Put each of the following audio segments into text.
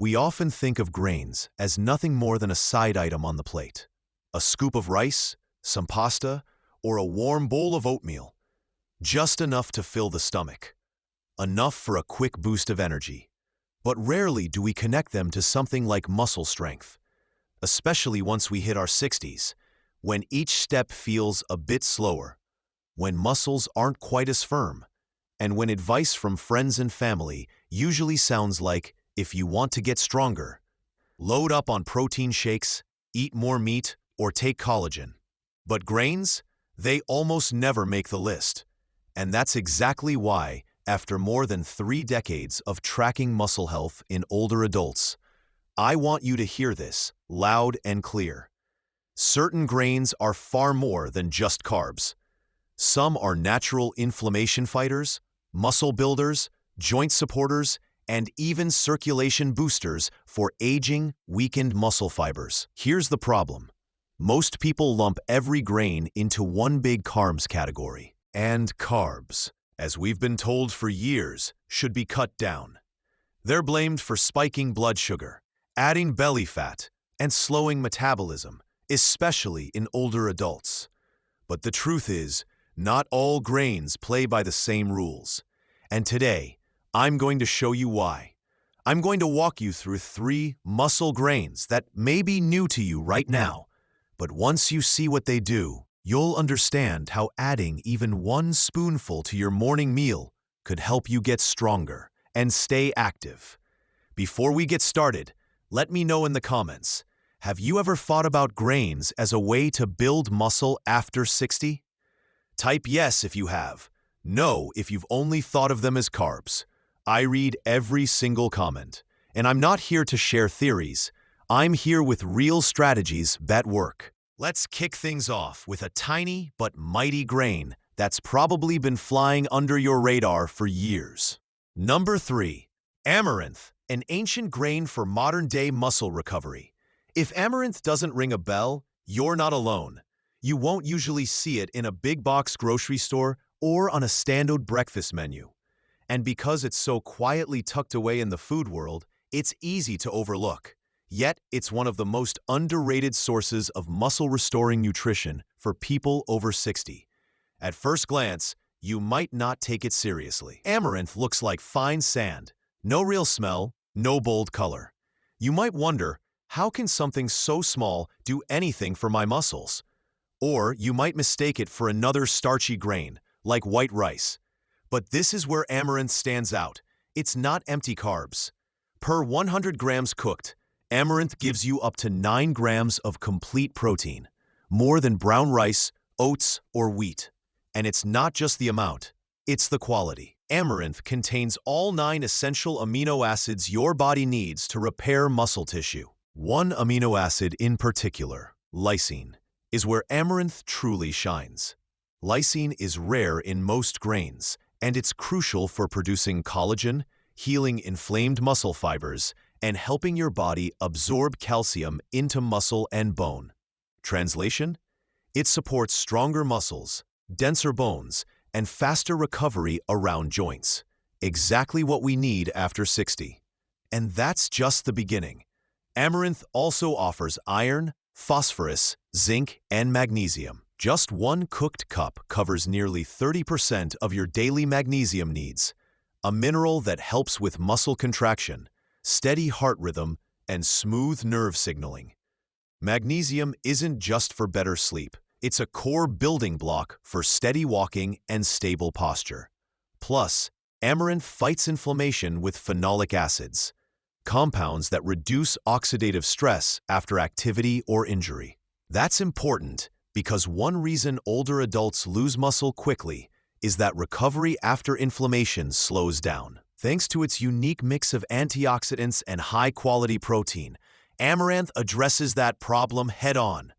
We often think of grains as nothing more than a side item on the plate. A scoop of rice, some pasta, or a warm bowl of oatmeal. Just enough to fill the stomach. Enough for a quick boost of energy. But rarely do we connect them to something like muscle strength. Especially once we hit our 60s, when each step feels a bit slower, when muscles aren't quite as firm, and when advice from friends and family usually sounds like, if you want to get stronger, load up on protein shakes, eat more meat, or take collagen. But grains, they almost never make the list. And that's exactly why, after more than 3 decades of tracking muscle health in older adults, I want you to hear this loud and clear. Certain grains are far more than just carbs. Some are natural inflammation fighters, muscle builders, joint supporters, and even circulation boosters for aging, weakened muscle fibers. Here's the problem. Most people lump every grain into one big carbs category. And carbs, as we've been told for years, should be cut down. They're blamed for spiking blood sugar, adding belly fat, and slowing metabolism, especially in older adults. But the truth is, not all grains play by the same rules. And today, I'm going to show you why. I'm going to walk you through 3 muscle grains that may be new to you right now, but once you see what they do, you'll understand how adding even 1 spoonful to your morning meal could help you get stronger and stay active. Before we get started, let me know in the comments, have you ever thought about grains as a way to build muscle after 60? Type yes if you have, no if you've only thought of them as carbs. I read every single comment, and I'm not here to share theories. I'm here with real strategies that work. Let's kick things off with a tiny but mighty grain that's probably been flying under your radar for years. Number 3. Amaranth, an ancient grain for modern-day muscle recovery. If amaranth doesn't ring a bell, you're not alone. You won't usually see it in a big-box grocery store or on a standard breakfast menu. And because it's so quietly tucked away in the food world, it's easy to overlook. Yet, it's one of the most underrated sources of muscle-restoring nutrition for people over 60. At first glance, you might not take it seriously. Amaranth looks like fine sand. No real smell, no bold color. You might wonder, how can something so small do anything for my muscles? Or you might mistake it for another starchy grain, like white rice. But this is where amaranth stands out. It's not empty carbs. Per 100 grams cooked, amaranth gives you up to 9 grams of complete protein, more than brown rice, oats, or wheat. And it's not just the amount, it's the quality. Amaranth contains all 9 essential amino acids your body needs to repair muscle tissue. One amino acid in particular, lysine, is where amaranth truly shines. Lysine is rare in most grains, and it's crucial for producing collagen, healing inflamed muscle fibers, and helping your body absorb calcium into muscle and bone. Translation? It supports stronger muscles, denser bones, and faster recovery around joints. Exactly what we need after 60. And that's just the beginning. Amaranth also offers iron, phosphorus, zinc, and magnesium. Just 1 cooked cup covers nearly 30% of your daily magnesium needs, a mineral that helps with muscle contraction, steady heart rhythm, and smooth nerve signaling. Magnesium isn't just for better sleep. It's a core building block for steady walking and stable posture. Plus, amaranth fights inflammation with phenolic acids, compounds that reduce oxidative stress after activity or injury. That's important because one reason older adults lose muscle quickly is that recovery after inflammation slows down. Thanks to its unique mix of antioxidants and high-quality protein, amaranth addresses that problem head-on.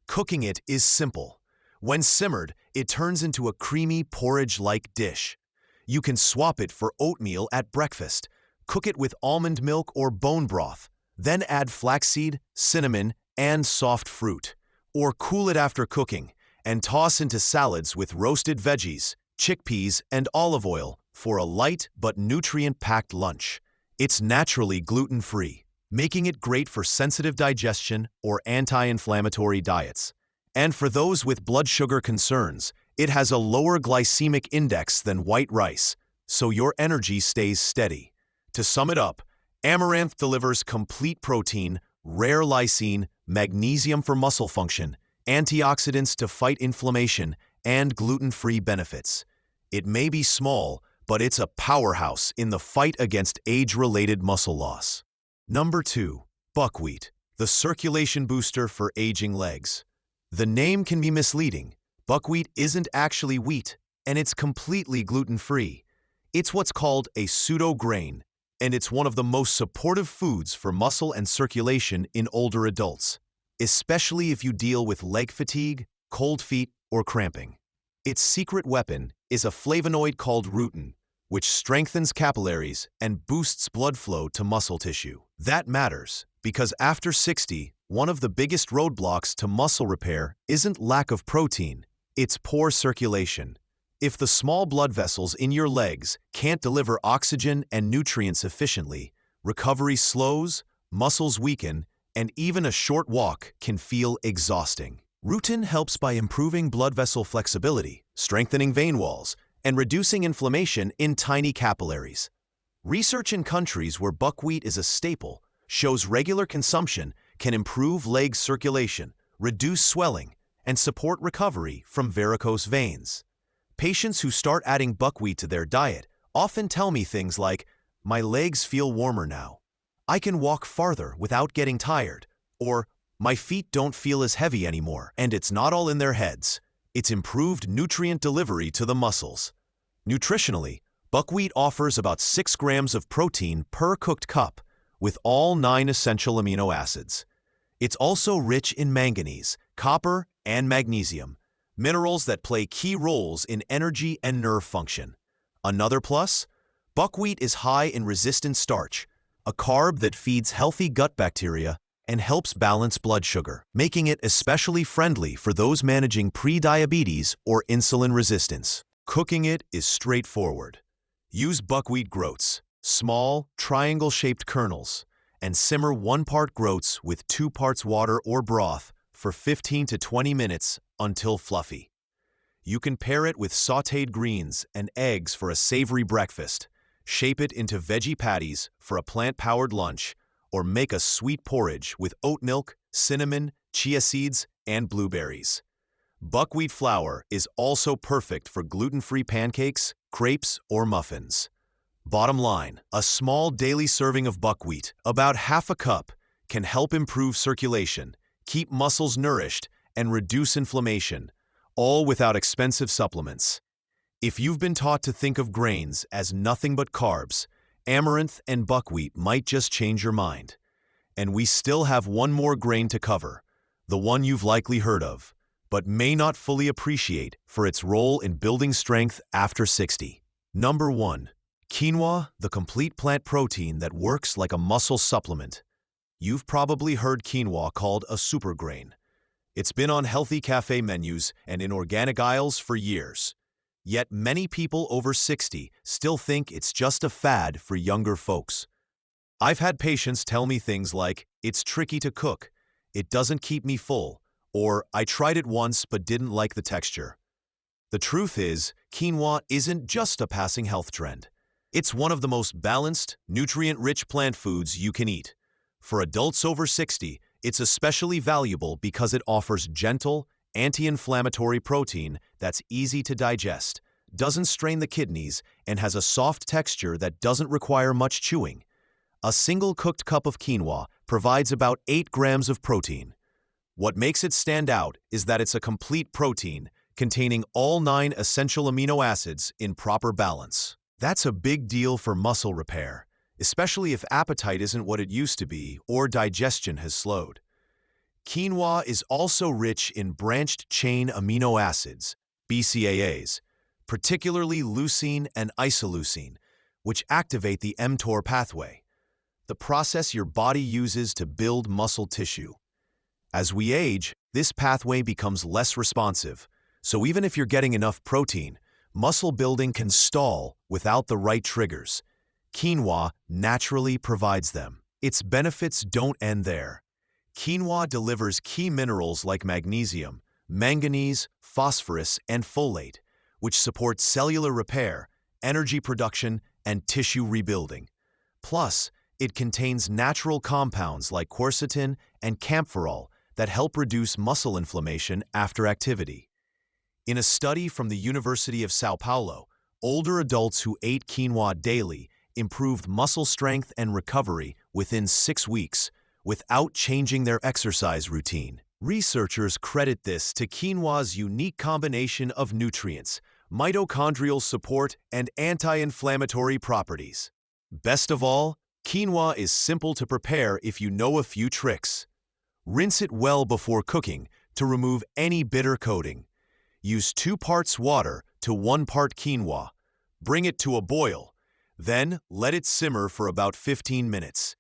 Cooking it is simple. When simmered, it turns into a creamy porridge-like dish. You can swap it for oatmeal at breakfast, cook it with almond milk or bone broth, then add flaxseed, cinnamon, and soft fruit. Or cool it after cooking and toss into salads with roasted veggies, chickpeas, and olive oil for a light but nutrient-packed lunch. It's naturally gluten-free, making it great for sensitive digestion or anti-inflammatory diets. And for those with blood sugar concerns, it has a lower glycemic index than white rice, so your energy stays steady. To sum it up, amaranth delivers complete protein, rare lysine, magnesium for muscle function, antioxidants to fight inflammation, and gluten-free benefits. It may be small, but it's a powerhouse in the fight against age-related muscle loss. Number 2. Buckwheat, the circulation booster for aging legs. The name can be misleading. Buckwheat isn't actually wheat, and it's completely gluten-free. It's what's called a pseudo-grain, and it's one of the most supportive foods for muscle and circulation in older adults, especially if you deal with leg fatigue, cold feet, or cramping. Its secret weapon is a flavonoid called rutin, which strengthens capillaries and boosts blood flow to muscle tissue. That matters because after 60, one of the biggest roadblocks to muscle repair isn't lack of protein, it's poor circulation. If the small blood vessels in your legs can't deliver oxygen and nutrients efficiently, recovery slows, muscles weaken, and even a short walk can feel exhausting. Rutin helps by improving blood vessel flexibility, strengthening vein walls, and reducing inflammation in tiny capillaries. Research in countries where buckwheat is a staple shows regular consumption can improve leg circulation, reduce swelling, and support recovery from varicose veins. Patients who start adding buckwheat to their diet often tell me things like, "My legs feel warmer now. I can walk farther without getting tired," or "My feet don't feel as heavy anymore." And it's not all in their heads. It's improved nutrient delivery to the muscles. Nutritionally, buckwheat offers about 6 grams of protein per cooked cup, with all 9 essential amino acids. It's also rich in manganese, copper, and magnesium, minerals that play key roles in energy and nerve function. Another plus? Buckwheat is high in resistant starch, a carb that feeds healthy gut bacteria and helps balance blood sugar, making it especially friendly for those managing pre-diabetes or insulin resistance. Cooking it is straightforward. Use buckwheat groats, small, triangle-shaped kernels, and simmer 1 part groats with 2 parts water or broth for 15 to 20 minutes until fluffy. You can pair it with sautéed greens and eggs for a savory breakfast, shape it into veggie patties for a plant-powered lunch, or make a sweet porridge with oat milk, cinnamon, chia seeds, and blueberries. Buckwheat flour is also perfect for gluten-free pancakes, crepes, or muffins. Bottom line, a small daily serving of buckwheat, about half a cup, can help improve circulation, keep muscles nourished, and reduce inflammation, all without expensive supplements. If you've been taught to think of grains as nothing but carbs, amaranth and buckwheat might just change your mind. And we still have one more grain to cover, the one you've likely heard of, but may not fully appreciate for its role in building strength after 60. Number 1. Quinoa, the complete plant protein that works like a muscle supplement. You've probably heard quinoa called a supergrain. It's been on healthy cafe menus and in organic aisles for years. Yet many people over 60 still think it's just a fad for younger folks. I've had patients tell me things like, "It's tricky to cook," "It doesn't keep me full," or "I tried it once but didn't like the texture." The truth is, quinoa isn't just a passing health trend. It's one of the most balanced, nutrient-rich plant foods you can eat. For adults over 60, it's especially valuable because it offers gentle, anti-inflammatory protein that's easy to digest, doesn't strain the kidneys, and has a soft texture that doesn't require much chewing. A single cooked cup of quinoa provides about 8 grams of protein. What makes it stand out is that it's a complete protein containing all 9 essential amino acids in proper balance. That's a big deal for muscle repair, especially if appetite isn't what it used to be or digestion has slowed. Quinoa is also rich in branched-chain amino acids, BCAAs, particularly leucine and isoleucine, which activate the mTOR pathway, the process your body uses to build muscle tissue. As we age, this pathway becomes less responsive, so even if you're getting enough protein, muscle building can stall without the right triggers. Quinoa naturally provides them. Its benefits don't end there. Quinoa delivers key minerals like magnesium, manganese, phosphorus, and folate, which support cellular repair, energy production, and tissue rebuilding. Plus, it contains natural compounds like quercetin and camphorol that help reduce muscle inflammation after activity. In a study from the University of São Paulo, older adults who ate quinoa daily improved muscle strength and recovery within 6 weeks without changing their exercise routine. Researchers credit this to quinoa's unique combination of nutrients, mitochondrial support, and anti-inflammatory properties. Best of all, quinoa is simple to prepare if you know a few tricks. Rinse it well before cooking to remove any bitter coating. Use 2 parts water to 1 part quinoa. Bring it to a boil. Then let it simmer for about 15 minutes.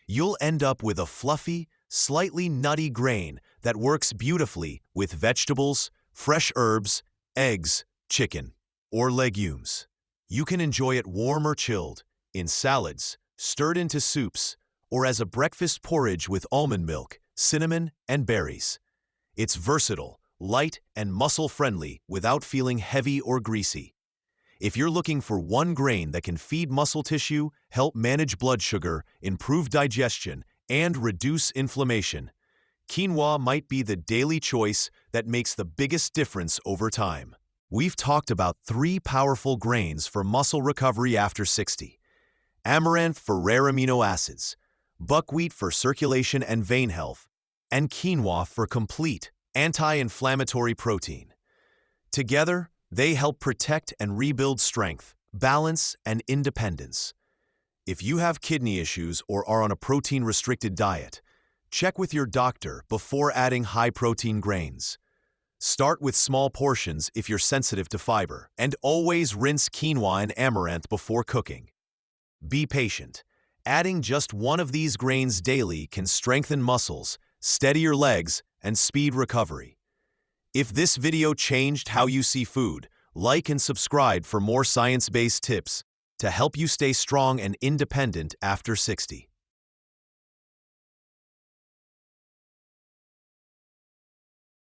You'll end up with a fluffy, slightly nutty grain that works beautifully with vegetables, fresh herbs, eggs, chicken, or legumes. You can enjoy it warm or chilled, in salads, stirred into soups, or as a breakfast porridge with almond milk, cinnamon, and berries. It's versatile, light, and muscle-friendly without feeling heavy or greasy. If you're looking for one grain that can feed muscle tissue, help manage blood sugar, improve digestion, and reduce inflammation, quinoa might be the daily choice that makes the biggest difference over time. We've talked about 3 powerful grains for muscle recovery after 60. Amaranth for rare amino acids, buckwheat for circulation and vein health, and quinoa for complete, anti-inflammatory protein. Together, they help protect and rebuild strength, balance, and independence. If you have kidney issues or are on a protein-restricted diet, check with your doctor before adding high-protein grains. Start with small portions if you're sensitive to fiber, and always rinse quinoa and amaranth before cooking. Be patient. Adding just one of these grains daily can strengthen muscles, steady your legs, and speed recovery. If this video changed how you see food, like and subscribe for more science-based tips to help you stay strong and independent after 60.